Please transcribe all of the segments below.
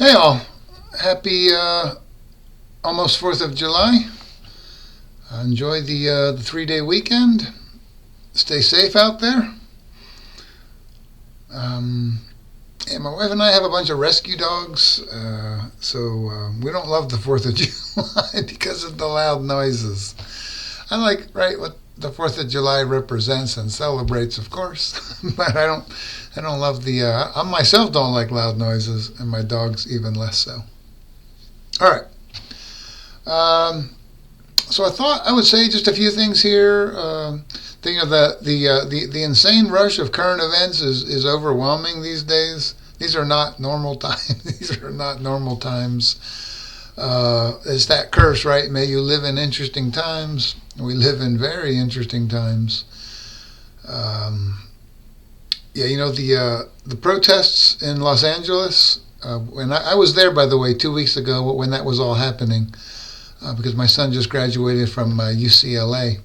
Hey all, happy almost 4th of July. Enjoy the 3-day weekend. Stay safe out there. Um, yeah, my wife and I have a bunch of rescue dogs, so we don't love the 4th of July because of the loud noises. I like, right, what the 4th of July represents and celebrates, of course, but I don't love I myself don't like loud noises, and my dogs even less so. All right. So I thought I would say just a few things here. The insane rush of current events is overwhelming these days. These are not normal times. These are not normal times. It's that curse, right? May you live in interesting times. We live in very interesting times. The protests in Los Angeles. When I was there, by the way, 2 weeks ago when that was all happening, because my son just graduated from UCLA.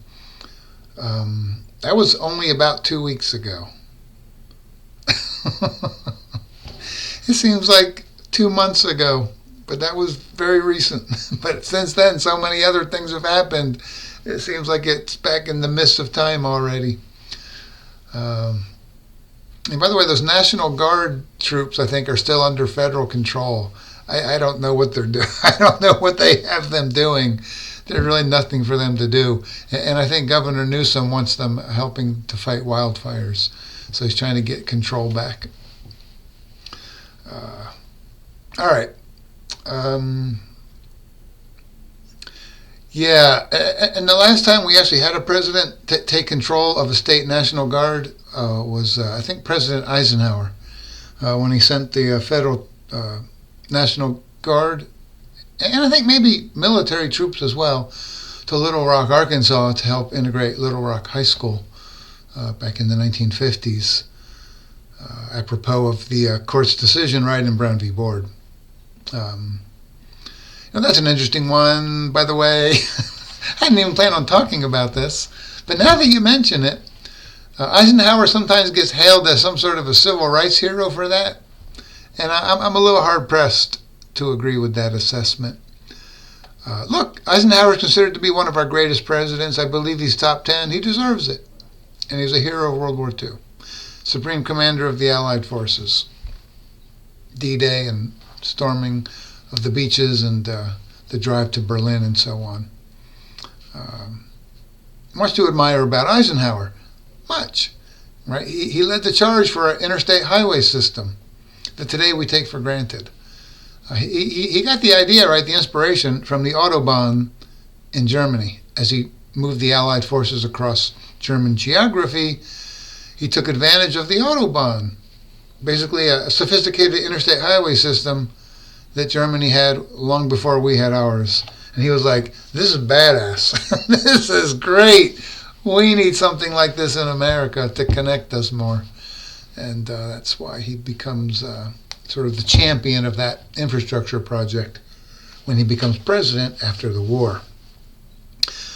That was only about 2 weeks ago. It seems like 2 months ago, but that was very recent. But since then, so many other things have happened. It seems like it's back in the midst of time already. And by the way, those National Guard troops, I think, are still under federal control. I don't know what they're doing. I don't know what they have them doing. There's really nothing for them to do. And I think Governor Newsom wants them helping to fight wildfires. So he's trying to get control back. All right. And the last time we actually had a president take control of a state National Guard was, I think, President Eisenhower, when he sent the federal National Guard, and I think maybe military troops as well, to Little Rock, Arkansas, to help integrate Little Rock High School back in the 1950s, apropos of the court's decision, right, in Brown v. Board. That's an interesting one, by the way. I didn't even plan on talking about this, but now that you mention it, Eisenhower sometimes gets hailed as some sort of a civil rights hero for that, and I'm a little hard-pressed to agree with that assessment. Look, Eisenhower is considered to be one of our greatest presidents. I believe he's top 10. He deserves it, and he's a hero of World War II, Supreme Commander of the Allied Forces, D-Day and storming of the beaches and the drive to Berlin and so on. Much to admire about Eisenhower. Much. Right? He led the charge for our interstate highway system that today we take for granted. He got the idea, right, the inspiration from the Autobahn in Germany. As he moved the Allied forces across German geography, he took advantage of the Autobahn, basically a sophisticated interstate highway system that Germany had long before we had ours. And he was like, this is badass. This is great. We need something like this in America to connect us more. And that's why he becomes sort of the champion of that infrastructure project when he becomes president after the war.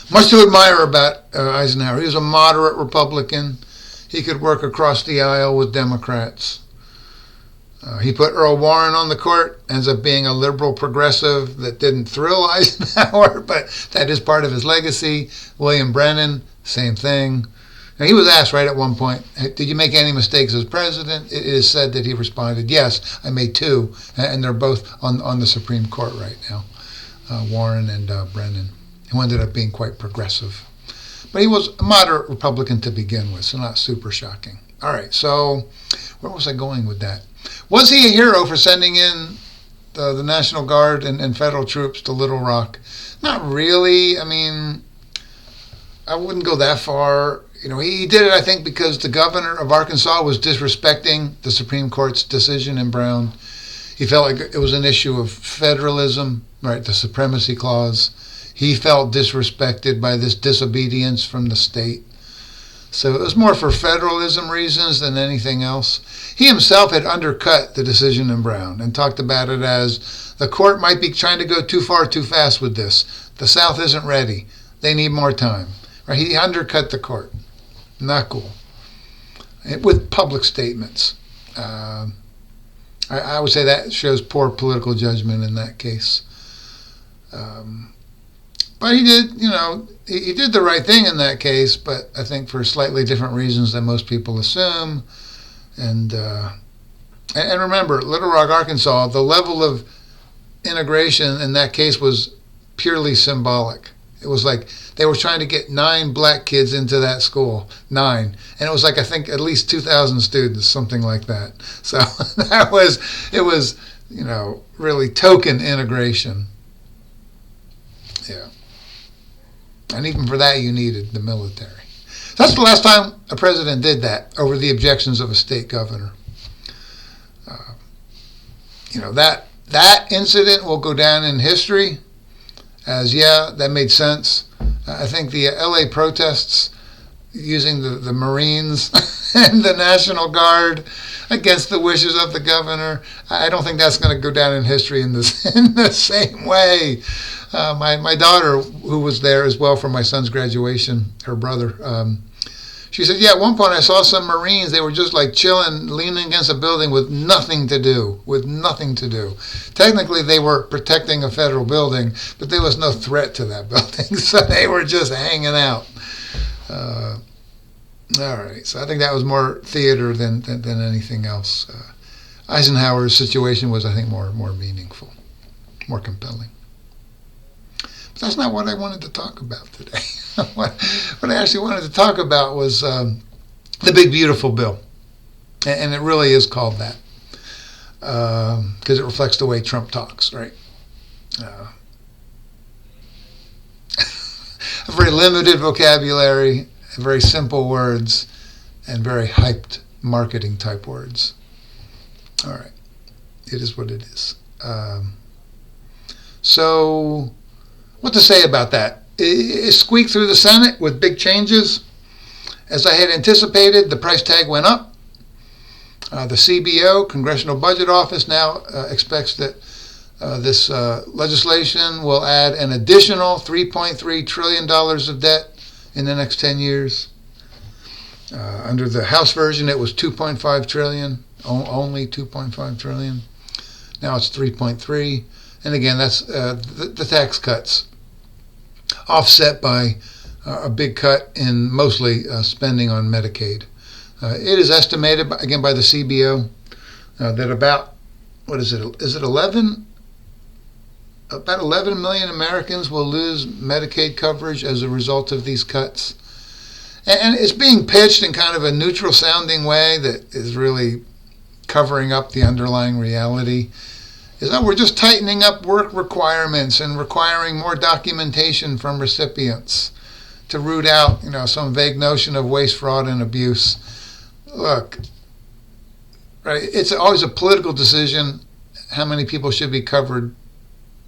Much to admire about Eisenhower. He was a moderate Republican. He could work across the aisle with Democrats. He put Earl Warren on the court, ends up being a liberal progressive that didn't thrill Eisenhower, but that is part of his legacy. William Brennan, same thing. Now, he was asked right at one point, did you make any mistakes as president? It is said that he responded, yes, I made 2, and they're both on the Supreme Court right now, Warren and Brennan, who ended up being quite progressive. But he was a moderate Republican to begin with, so not super shocking. All right, so where was I going with that? Was he a hero for sending in the National Guard and federal troops to Little Rock? Not really. I mean, I wouldn't go that far. He did it, I think, because the governor of Arkansas was disrespecting the Supreme Court's decision in Brown. He felt like it was an issue of federalism, right, the supremacy clause. He felt disrespected by this disobedience from the state. So it was more for federalism reasons than anything else. He himself had undercut the decision in Brown and talked about it as the court might be trying to go too far too fast with this. The South isn't ready. They need more time. Right? He undercut the court. Not cool. With public statements. I would say that shows poor political judgment in that case. But he did, he did the right thing in that case, but I think for slightly different reasons than most people assume. And remember, Little Rock, Arkansas, the level of integration in that case was purely symbolic. It was like they were trying to get 9 black kids into that school. 9. And it was like, I think, at least 2,000 students, something like that. So it was, really token integration. Yeah. And even for that, you needed the military. So that's the last time a president did that, over the objections of a state governor. That incident will go down in history as, that made sense. I think the LA protests using the Marines and the National Guard against the wishes of the governor, I don't think that's going to go down in history in the same way. My daughter, who was there as well for my son's graduation, her brother, she said, at one point I saw some Marines. They were just like chilling, leaning against a building with nothing to do. Technically, they were protecting a federal building, but there was no threat to that building, so they were just hanging out. All right, so I think that was more theater than anything else. Eisenhower's situation was, I think, more meaningful, more compelling. But that's not what I wanted to talk about today. What I actually wanted to talk about was the Big Beautiful Bill. And it really is called that because it reflects the way Trump talks, right? A very limited vocabulary, very simple words, and very hyped marketing type words. All right. It is what it is. So what to say about that? It squeaked through the Senate with big changes. As I had anticipated, the price tag went up. The CBO, Congressional Budget Office, now expects that this legislation will add an additional $3.3 trillion of debt in the next 10 years. Under the House version, it was $2.5 trillion, only $2.5 trillion. Now it's 3.3. And again, that's the tax cuts, offset by a big cut in mostly spending on Medicaid. It is estimated, again, by the CBO that about, is it 11? About 11 million Americans will lose Medicaid coverage as a result of these cuts. And it's being pitched in kind of a neutral sounding way that is really covering up the underlying reality. Is that we're just tightening up work requirements and requiring more documentation from recipients to root out, some vague notion of waste, fraud, and abuse. Look, right? It's always a political decision how many people should be covered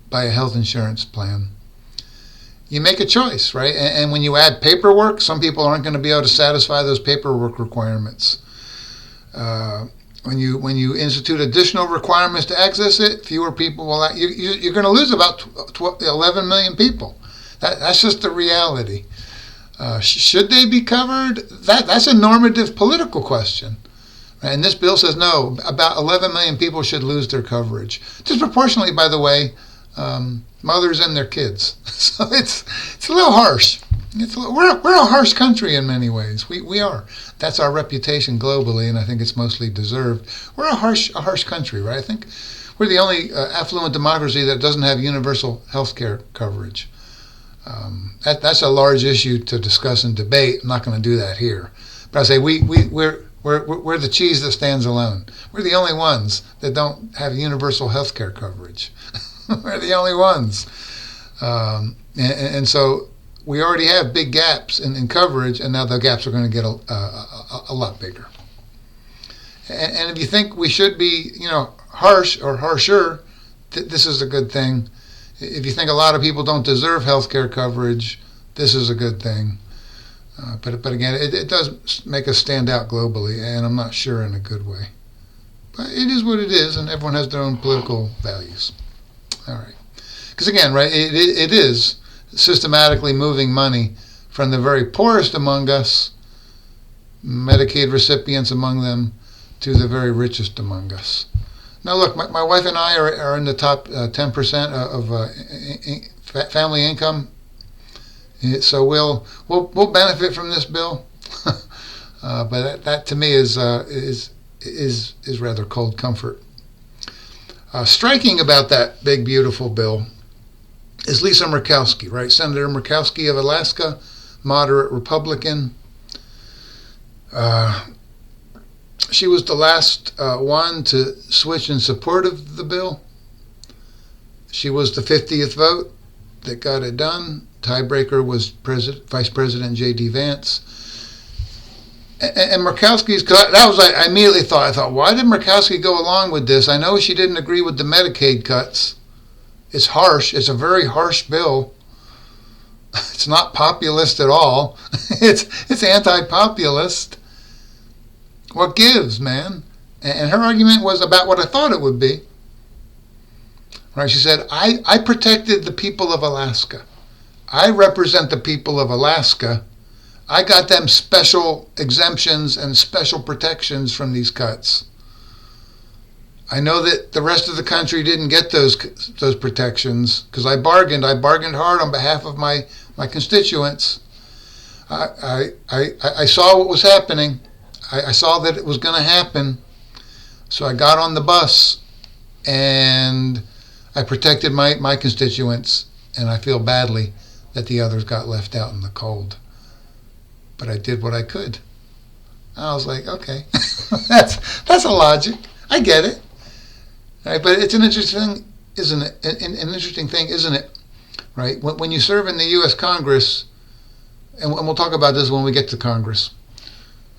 by a health insurance plan. You make a choice, right? And when you add paperwork, some people aren't going to be able to satisfy those paperwork requirements. When you institute additional requirements to access it, fewer people will. You're going to lose about 11 million people. That's just the reality. Should they be covered? That's a normative political question. And this bill says no, about 11 million people should lose their coverage. Disproportionately, by the way, mothers and their kids. So it's a little harsh. We're a harsh country in many ways. We are. That's our reputation globally, and I think it's mostly deserved. We're a harsh country, right? I think we're the only affluent democracy that doesn't have universal health care coverage. That's a large issue to discuss and debate. I'm not going to do that here. But I say we're the cheese that stands alone. We're the only ones that don't have universal health care coverage. We're the only ones. And so we already have big gaps in coverage, and now the gaps are going to get a lot bigger. And if you think we should be, harsh or harsher, this is a good thing. If you think a lot of people don't deserve health care coverage, this is a good thing. But again, it does make us stand out globally, and I'm not sure in a good way. But it is what it is, and everyone has their own political values. All right. Because again, right, it is systematically moving money from the very poorest among us, Medicaid recipients among them, to the very richest among us. Now, look, my wife and I are in the top 10% of family income, so we'll benefit from this bill. But that to me is rather cold comfort. Striking about that big beautiful bill is Lisa Murkowski, right? Senator Murkowski of Alaska, moderate Republican. She was the last one to switch in support of the bill. She was the 50th vote that got it done. Tiebreaker was Vice President J.D. Vance. And Murkowski's, that was, I immediately thought, why did Murkowski go along with this? I know she didn't agree with the Medicaid cuts. It's harsh. It's a very harsh bill. It's not populist at all. It's anti-populist. What gives, man? And her argument was about what I thought it would be. Right? She said, I protected the people of Alaska. I represent the people of Alaska. I got them special exemptions and special protections from these cuts. I know that the rest of the country didn't get those protections because I bargained hard on behalf of my constituents. I saw what was happening. I saw that it was going to happen. So I got on the bus and I protected my constituents, and I feel badly that the others got left out in the cold. But I did what I could. I was like, okay, that's a logic. I get it. Right? But it's an interesting, isn't it? An interesting thing, isn't it? Right? When you serve in the U.S. Congress, and we'll talk about this when we get to Congress,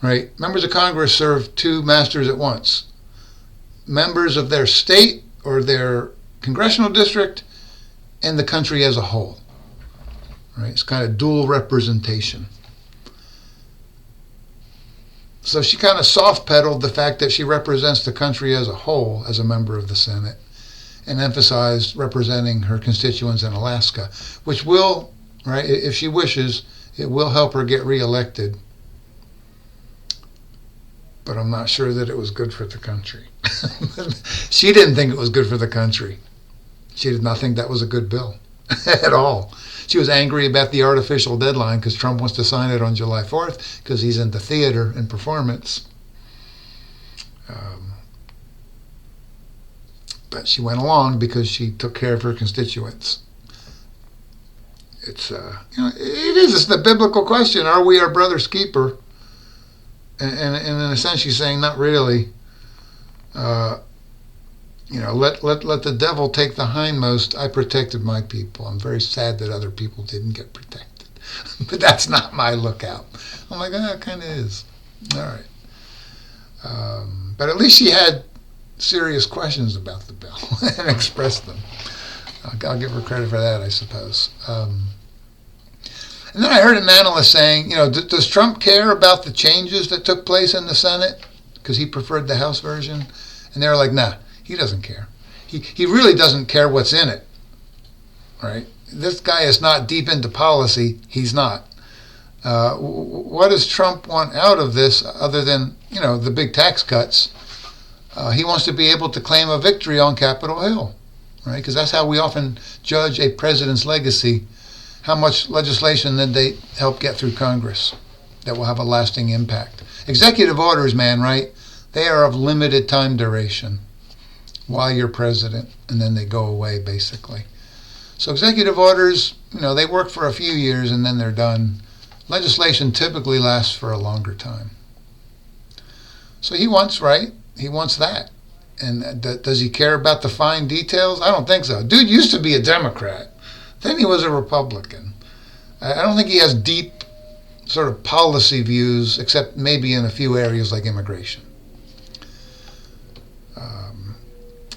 right? Members of Congress serve two masters at once. Members of their state or their congressional district and the country as a whole. Right? It's kind of dual representation. So she kind of soft-pedaled the fact that she represents the country as a whole as a member of the Senate and emphasized representing her constituents in Alaska, which will, right, if she wishes, it will help her get reelected. But I'm not sure that it was good for the country. She didn't think it was good for the country. She did not think that was a good bill at all. She was angry about the artificial deadline because Trump wants to sign it on July 4th because he's into theater and performance. But she went along because she took care of her constituents. It's it's the biblical question: are we our brother's keeper? And in a sense, she's saying not really. Let the devil take the hindmost. I protected my people. I'm very sad that other people didn't get protected. But that's not my lookout. I'm like, it kind of is. All right. But at least she had serious questions about the bill and expressed them. I'll give her credit for that, I suppose. And then I heard an analyst saying, does Trump care about the changes that took place in the Senate? Because he preferred the House version. And they were like, nah. He doesn't care. He really doesn't care what's in it, right? This guy is not deep into policy. He's not. What does Trump want out of this other than, the big tax cuts? He wants to be able to claim a victory on Capitol Hill, right? Because that's how we often judge a president's legacy. How much legislation did they help get through Congress that will have a lasting impact? Executive orders, man, right? They are of limited time duration while you're president, and then they go away, basically. So executive orders, they work for a few years and then they're done. Legislation typically lasts for a longer time. So he wants that. And does he care about the fine details? I don't think so. Dude used to be a Democrat. Then he was a Republican. I don't think he has deep sort of policy views, except maybe in a few areas like immigration.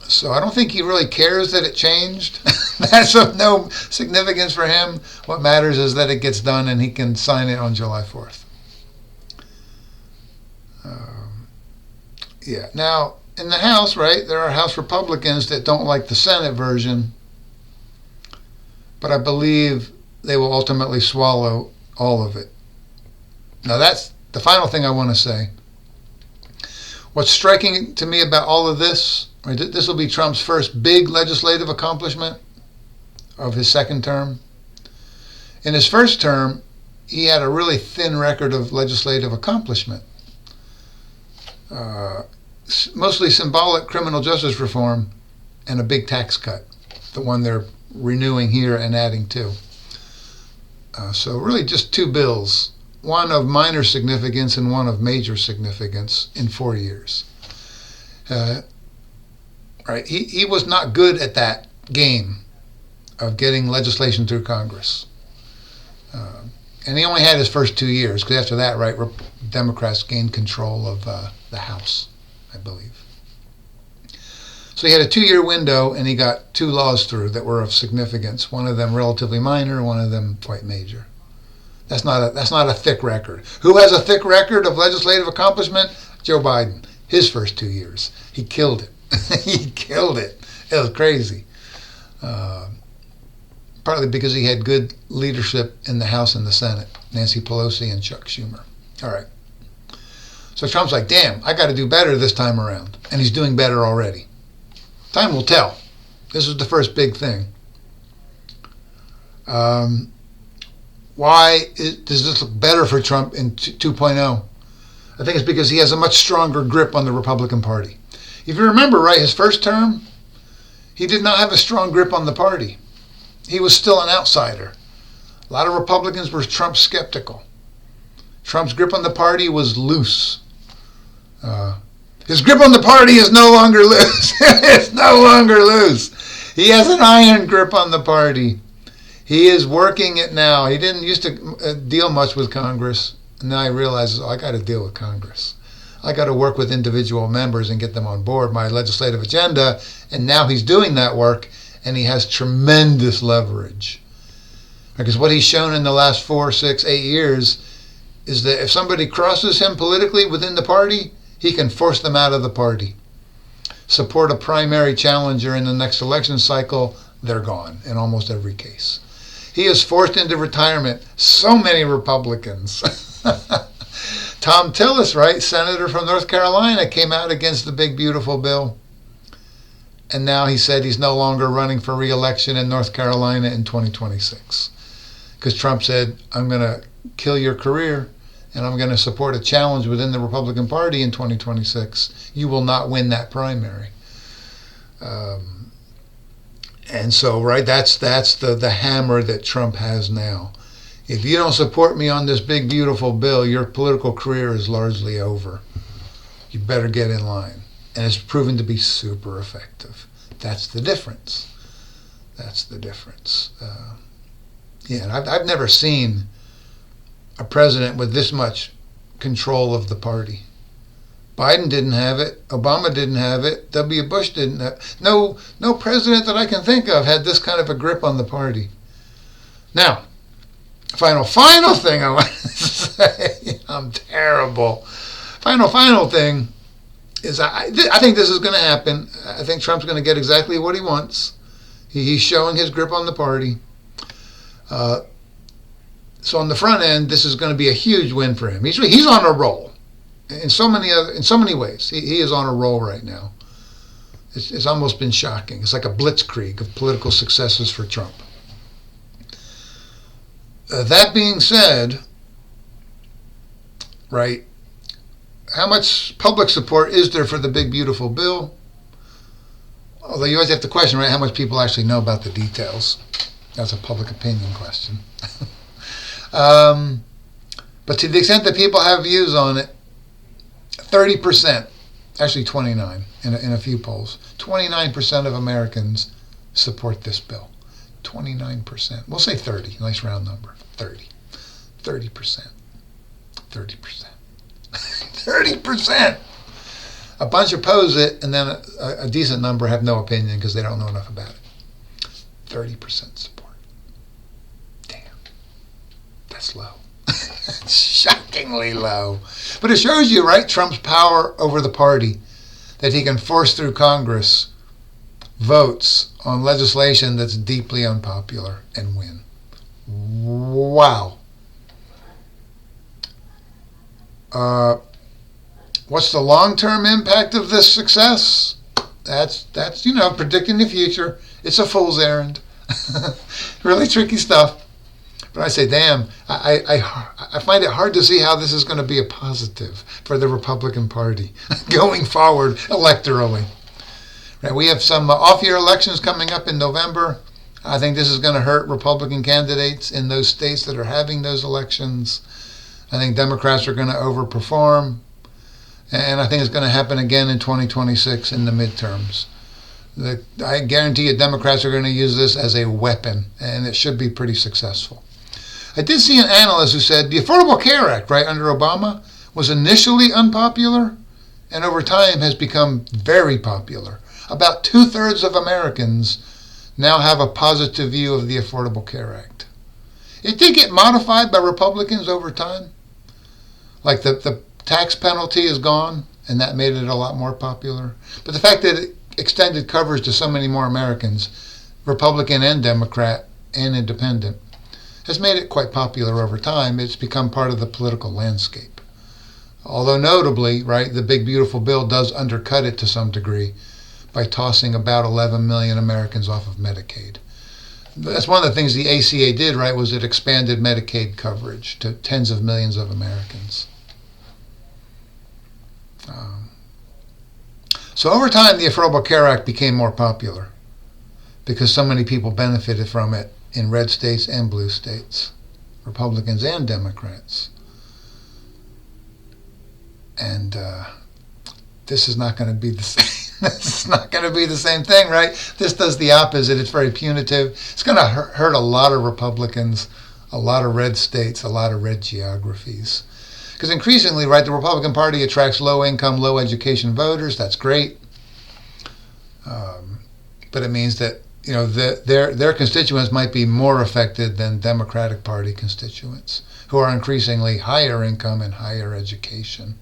So I don't think he really cares that it changed. That's of no significance for him. What matters is that it gets done and he can sign it on July 4th. Now, in the House, right, there are House Republicans that don't like the Senate version, but I believe they will ultimately swallow all of it. Now, that's the final thing I want to say. What's striking to me about all of this Right? This will be Trump's first big legislative accomplishment of his second term. In his first term, he had a really thin record of legislative accomplishment. Mostly symbolic criminal justice reform and a big tax cut, the one they're renewing here and adding to. So really just two bills, one of minor significance and one of major significance in 4 years. Right? He was not good at that game of getting legislation through Congress. And he only had his first 2 years, because after that, right, Democrats gained control of the House, I believe. So he had a 2-year window, and he got 2 laws through that were of significance. One of them relatively minor, one of them quite major. That's not a thick record. Who has a thick record of legislative accomplishment? Joe Biden. His first 2 years, he killed it. He killed it. It was crazy. Partly because he had good leadership in the House and the Senate, Nancy Pelosi and Chuck Schumer. All right. So Trump's like, damn, I got to do better this time around. And he's doing better already. Time will tell. This is the first big thing. Why does this look better for Trump in 2.0? I think it's because he has a much stronger grip on the Republican Party. If you remember, right, his first term, he did not have a strong grip on the party. He was still an outsider. A lot of Republicans were Trump skeptical. Trump's grip on the party was loose. His grip on the party is no longer loose. It's no longer loose. He has an iron grip on the party. He is working it now. He didn't used to deal much with Congress. Now he realizes, I got to deal with Congress. I got to work with individual members and get them on board my legislative agenda. And now he's doing that work, and he has tremendous leverage. Because what he's shown in the last 4, 6, 8 years is that if somebody crosses him politically within the party, he can force them out of the party. Support a primary challenger in the next election cycle, they're gone in almost every case. He has forced into retirement so many Republicans. Tom Tillis, right, senator from North Carolina, came out against the big, beautiful bill. And now he said he's no longer running for re-election in North Carolina in 2026. Because Trump said, I'm going to kill your career, and I'm going to support a challenge within the Republican Party in 2026. You will not win that primary. And so, right, that's the hammer that Trump has now. If you don't support me on this big, beautiful bill, your political career is largely over. You better get in line. And it's proven to be super effective. That's the difference. That's the difference. And I've never seen a president with this much control of the party. Biden didn't have it. Obama didn't have it. W. Bush didn't have. No president that I can think of had this kind of a grip on the party. Now, final thing I want to say. I'm terrible. Final thing is I think this is going to happen. I think Trump's going to get exactly what he wants. He's showing his grip on the party. So on the front end, this is going to be a huge win for him. He's on a roll in so many ways. He is on a roll right now. It's almost been shocking. It's like a blitzkrieg of political successes for Trump. That being said, right, how much public support is there for the big, beautiful bill? Although you always have to question, right, how much people actually know about the details. That's a public opinion question. But to the extent that people have views on it, 30%, actually 29% in a few polls, 29% of Americans support this bill. 29%. We'll say 30, nice round number. 30%. 30%. 30%. A bunch oppose it, and then a decent number have no opinion because they don't know enough about it. 30% support. Damn. That's low. Shockingly low. But it shows you, right, Trump's power over the party, that he can force through Congress votes on legislation that's deeply unpopular and win. Wow. What's the long-term impact of this success? That's predicting the future. It's a fool's errand. Really tricky stuff. But I say, damn, I find it hard to see how this is going to be a positive for the Republican Party going forward electorally. Right, we have some off-year elections coming up in November. I think this is going to hurt Republican candidates in those states that are having those elections. I think Democrats are going to overperform. And I think it's going to happen again in 2026 in the midterms. I guarantee you Democrats are going to use this as a weapon, and it should be pretty successful. I did see an analyst who said the Affordable Care Act, right, under Obama, was initially unpopular and over time has become very popular. About 2/3 of Americans now have a positive view of the Affordable Care Act. It did get modified by Republicans over time. Like the tax penalty is gone, and that made it a lot more popular. But the fact that it extended coverage to so many more Americans, Republican and Democrat and Independent, has made it quite popular over time. It's become part of the political landscape. Although notably, right, the Big Beautiful Bill does undercut it to some degree by tossing about 11 million Americans off of Medicaid. That's one of the things the ACA did, right, was it expanded Medicaid coverage to tens of millions of Americans. So over time, the Affordable Care Act became more popular because so many people benefited from it in red states and blue states, Republicans and Democrats. And this is not going to be the same. This is not going to be the same thing, right? This does the opposite. It's very punitive. It's going to hurt a lot of Republicans, a lot of red states, a lot of red geographies. Because increasingly, right, the Republican Party attracts low-income, low-education voters. That's great. But it means that, their constituents might be more affected than Democratic Party constituents, who are increasingly higher income and higher education.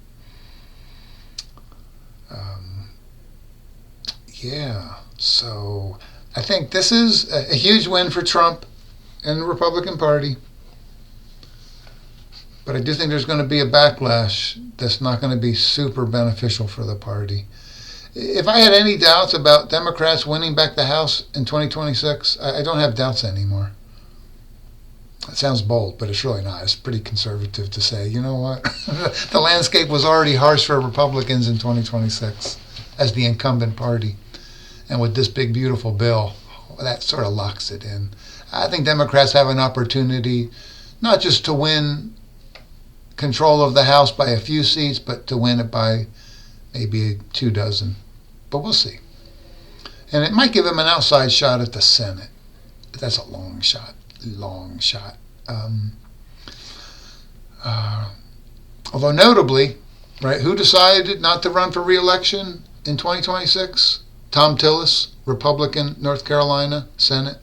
So I think this is a huge win for Trump and the Republican Party. But I do think there's going to be a backlash that's not going to be super beneficial for the party. If I had any doubts about Democrats winning back the House in 2026, I don't have doubts anymore. That sounds bold, but it's really not. It's pretty conservative to say, you know what? The landscape was already harsh for Republicans in 2026 as the incumbent party. And with this big, beautiful bill, that sort of locks it in. I think Democrats have an opportunity not just to win control of the House by a few seats, but to win it by maybe 24. But we'll see. And it might give them an outside shot at the Senate. But that's a long shot. Although notably, right, who decided not to run for re-election in 2026? Tom Tillis, Republican, North Carolina, Senate.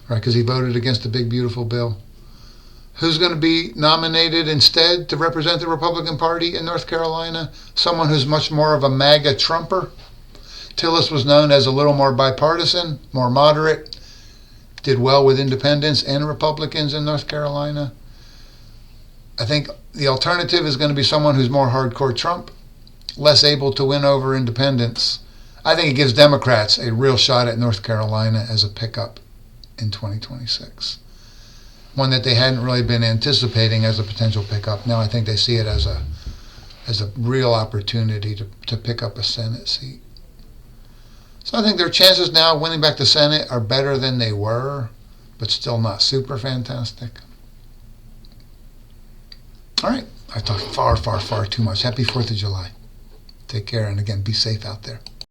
Right, because he voted against the Big Beautiful Bill. Who's going to be nominated instead to represent the Republican Party in North Carolina? Someone who's much more of a MAGA Trumper. Tillis was known as a little more bipartisan, more moderate, did well with independents and Republicans in North Carolina. I think the alternative is going to be someone who's more hardcore Trump, less able to win over independents. I think it gives Democrats a real shot at North Carolina as a pickup in 2026. One that they hadn't really been anticipating as a potential pickup. Now I think they see it as a real opportunity to pick up a Senate seat. So I think their chances now of winning back the Senate are better than they were, but still not super fantastic. All right, I've talked far too much. Happy 4th of July. Take care, and again, be safe out there.